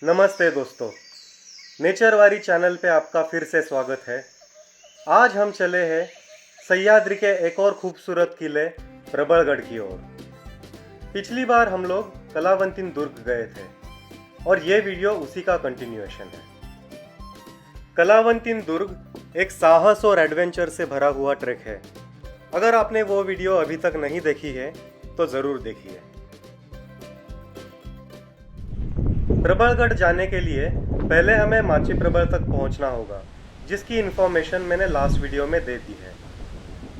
नमस्ते दोस्तों, नेचरवारी चैनल पे आपका फिर से स्वागत है। आज हम चले हैं सह्याद्री के एक और खूबसूरत किले प्रबलगढ़ की ओर। पिछली बार हम लोग कलावंतिन दुर्ग गए थे और ये वीडियो उसी का कंटिन्यूएशन है। कलावंतिन दुर्ग एक साहस और एडवेंचर से भरा हुआ ट्रैक है। अगर आपने वो वीडियो अभी तक नहीं देखी है तो ज़रूर देखिए। प्रबलगढ़ जाने के लिए पहले हमें माची प्रबल तक पहुंचना होगा, जिसकी इन्फॉर्मेशन मैंने लास्ट वीडियो में दे दी है।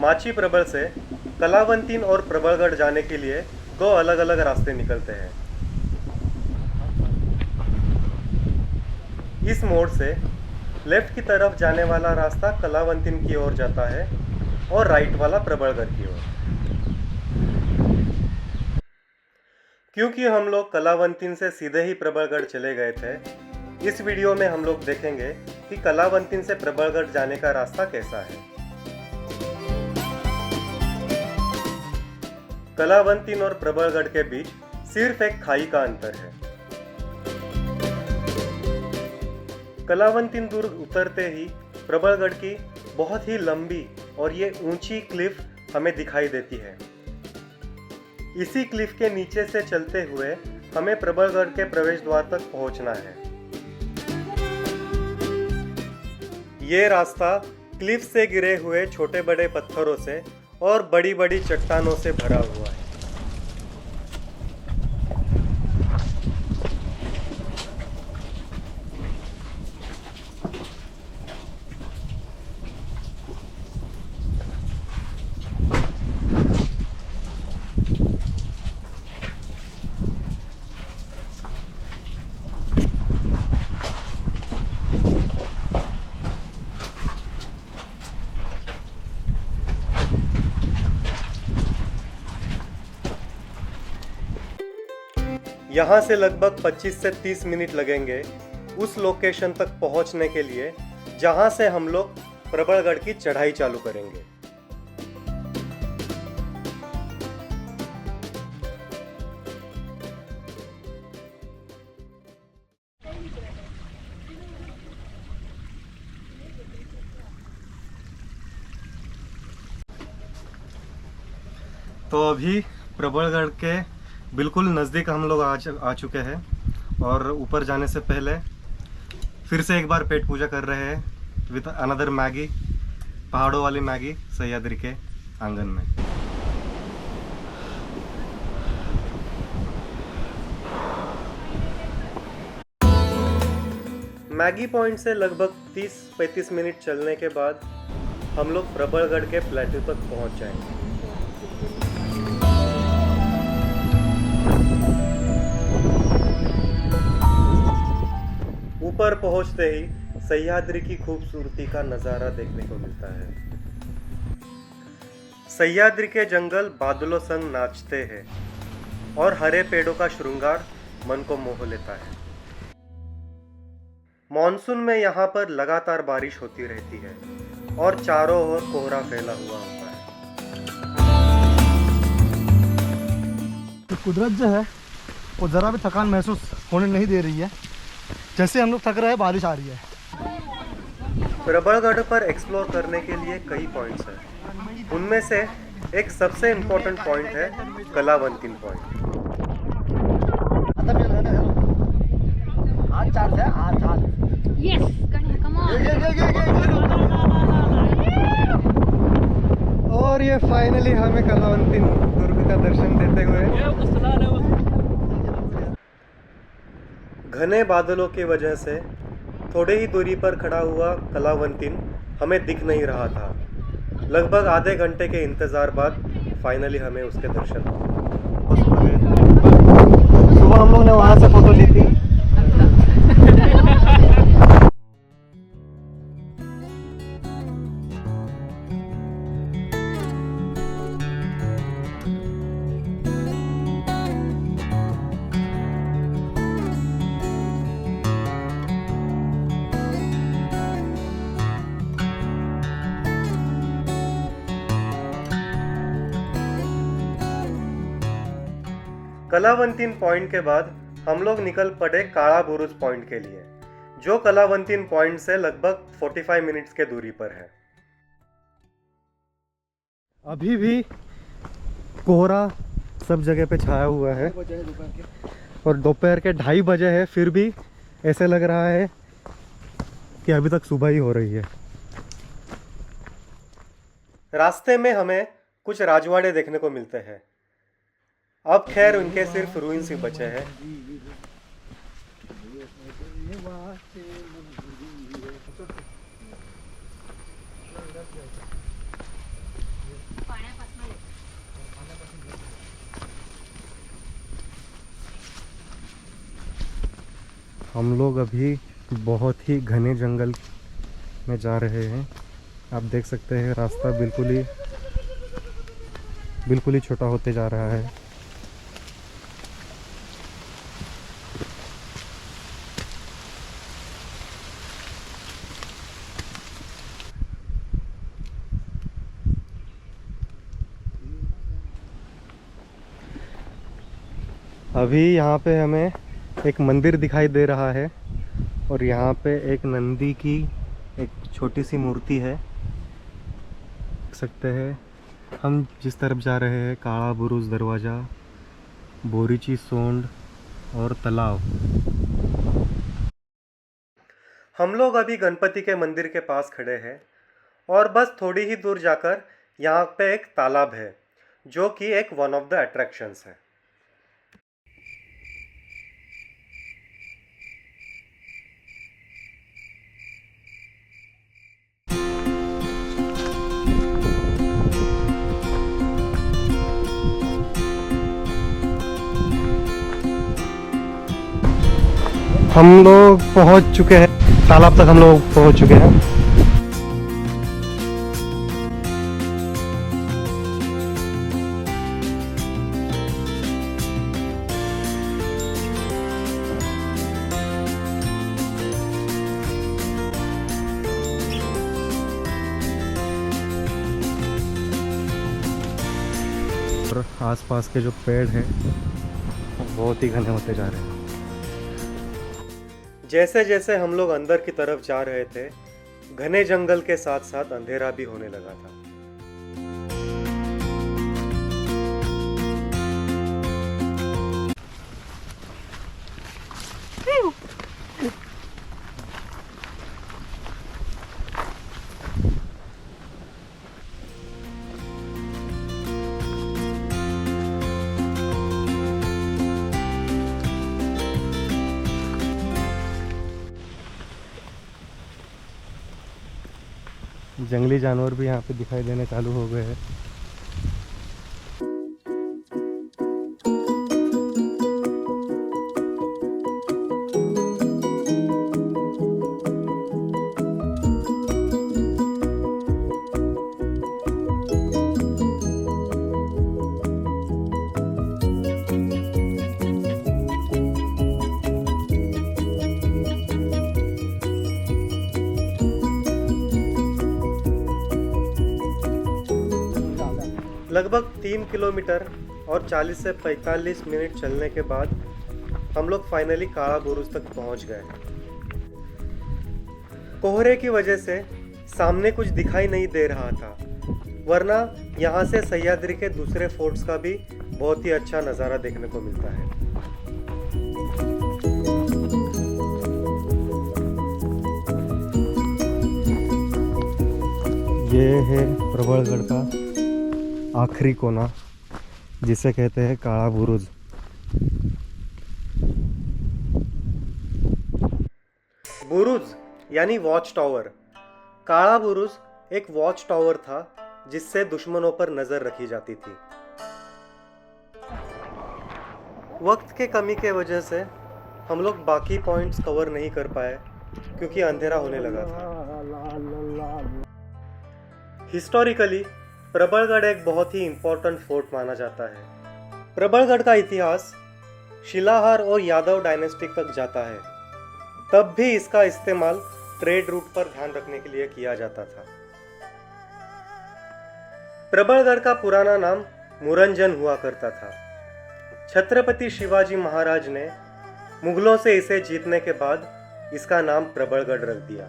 माची प्रबल से कलावंतिन और प्रबलगढ़ जाने के लिए दो अलग अलग रास्ते निकलते हैं। इस मोड़ से लेफ्ट की तरफ जाने वाला रास्ता कलावंतिन की ओर जाता है और राइट वाला प्रबलगढ़ की ओर। क्योंकि हम लोग कलावंतिन से सीधे ही प्रबलगढ़ चले गए थे, इस वीडियो में हम लोग देखेंगे कि कलावंतिन से प्रबलगढ़ जाने का रास्ता कैसा है। कलावंतिन और प्रबलगढ़ के बीच सिर्फ एक खाई का अंतर है। कलावंतिन दुर्ग उतरते ही प्रबलगढ़ की बहुत ही लंबी और ये ऊंची क्लिफ हमें दिखाई देती है। इसी क्लिफ के नीचे से चलते हुए हमें प्रबलगढ़ के प्रवेश द्वार तक पहुंचना है। ये रास्ता क्लिफ से गिरे हुए छोटे बड़े पत्थरों से और बड़ी बड़ी चट्टानों से भरा हुआ है। यहाँ से लगभग 25 से 30 मिनट लगेंगे उस लोकेशन तक पहुँचने के लिए जहाँ से हम लोग प्रबलगढ़ की चढ़ाई चालू करेंगे। तो अभी प्रबलगढ़ के बिल्कुल नज़दीक हम लोग आ चुके हैं और ऊपर जाने से पहले फिर से एक बार पेट पूजा कर रहे हैं विद अनदर मैगी, पहाड़ों वाली मैगी सह्याद्री के आंगन में। मैगी पॉइंट से लगभग 30-35 मिनट चलने के बाद हम लोग प्रबलगढ़ के प्लेटू तक पहुंच जाएंगे। ऊपर पहुंचते ही सह्याद्री की खूबसूरती का नज़ारा देखने को मिलता है। सह्याद्री के जंगल बादलों संग नाचते हैं और हरे पेड़ों का श्रृंगार मन को मोह लेता है। मॉनसून में यहाँ पर लगातार बारिश होती रहती है और चारों ओर कोहरा फैला हुआ होता है। तो कुदरत जो है वो ज़रा भी थकान महसूस होने नहीं दे रही है। जैसे हम लोग थक रहे हैं, बारिश आ रही है। प्रबलगढ़ पर एक्सप्लोर करने के लिए कई पॉइंट्स हैं। उनमें से एक सबसे इम्पोर्टेंट पॉइंट है कलावंतिन पॉइंट। और ये फाइनली हमें कलावंतिन दुर्ग का दर्शन देते हुए घने बादलों की वजह से थोड़े ही दूरी पर खड़ा हुआ कलावंतिन हमें दिख नहीं रहा था। लगभग आधे घंटे के इंतज़ार बाद फाइनली हमें उसके दर्शन हुए। सुबह हम लोग ने वहाँ से फोटो ली थी। कलावंतिन पॉइंट के बाद हम लोग निकल पड़े काला बुरुज पॉइंट के लिए, जो कलावंतीन पॉइंट से लगभग 45 मिनट्स के दूरी पर है। अभी भी कोहरा सब जगह पे छाया हुआ है और दोपहर के 2:30 बजे है, फिर भी ऐसे लग रहा है कि अभी तक सुबह ही हो रही है। रास्ते में हमें कुछ राजवाड़े देखने को मिलते हैं। अब खैर उनके सिर्फ रूइंस ही बचे हैं। हम लोग अभी बहुत ही घने जंगल में जा रहे हैं। आप देख सकते हैं रास्ता बिल्कुल ही छोटा होते जा रहा है। अभी यहाँ पे हमें एक मंदिर दिखाई दे रहा है और यहाँ पे एक नंदी की एक छोटी सी मूर्ति है, देख सकते हैं। हम जिस तरफ जा रहे हैं काला बुरुज दरवाज़ा, बोरीची सोंड और तालाब। हम लोग अभी गणपति के मंदिर के पास खड़े हैं और बस थोड़ी ही दूर जाकर यहाँ पे एक तालाब है, जो कि एक वन ऑफ द अट्रैक्शंस है। हम लोग पहुंच चुके हैं, तालाब तक हम लोग पहुंच चुके हैं। और आसपास के जो पेड़ हैं बहुत ही घने होते जा रहे हैं। जैसे जैसे हम लोग अंदर की तरफ जा रहे थे, घने जंगल के साथ साथ अंधेरा भी होने लगा था। जंगली जानवर भी यहाँ पे दिखाई देने चालू हो गए हैं। लगभग 3 किलोमीटर और 40 से 45 मिनट चलने के बाद हम लोग फाइनली काला बुरुज तक पहुंच गए। कोहरे की वजह से सामने कुछ दिखाई नहीं दे रहा था, वरना यहाँ से सह्याद्री के दूसरे फोर्ट्स का भी बहुत ही अच्छा नज़ारा देखने को मिलता है। ये है प्रबलगढ़ का आखिरी कोना, जिसे कहते हैं काला बुरुज। बुरुज यानी वॉच टावर। काला बुरुज एक वॉच टावर था जिससे दुश्मनों पर नजर रखी जाती थी। वक्त के कमी के वजह से हम लोग बाकी पॉइंट्स कवर नहीं कर पाए क्योंकि अंधेरा होने लगा था। हिस्टोरिकली प्रबलगढ़ एक बहुत ही इंपॉर्टेंट फोर्ट माना जाता है। प्रबलगढ़ का इतिहास शिलाहार और यादव डायनेस्टी तक जाता है। तब भी इसका इस्तेमाल ट्रेड रूट पर ध्यान रखने के लिए किया जाता था। प्रबलगढ़ का पुराना नाम मुरंजन हुआ करता था। छत्रपति शिवाजी महाराज ने मुगलों से इसे जीतने के बाद इसका नाम प्रबलगढ़ रख दिया।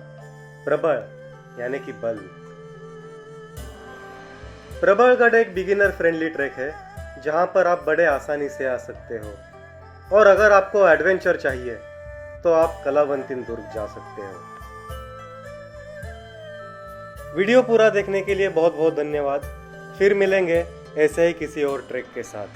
प्रबल यानी कि बल। प्रबलगढ़ एक बिगिनर फ्रेंडली ट्रैक है जहां पर आप बड़े आसानी से आ सकते हो, और अगर आपको एडवेंचर चाहिए तो आप कलावंतिन दुर्ग जा सकते हो। वीडियो पूरा देखने के लिए बहुत बहुत धन्यवाद। फिर मिलेंगे ऐसे ही किसी और ट्रैक के साथ।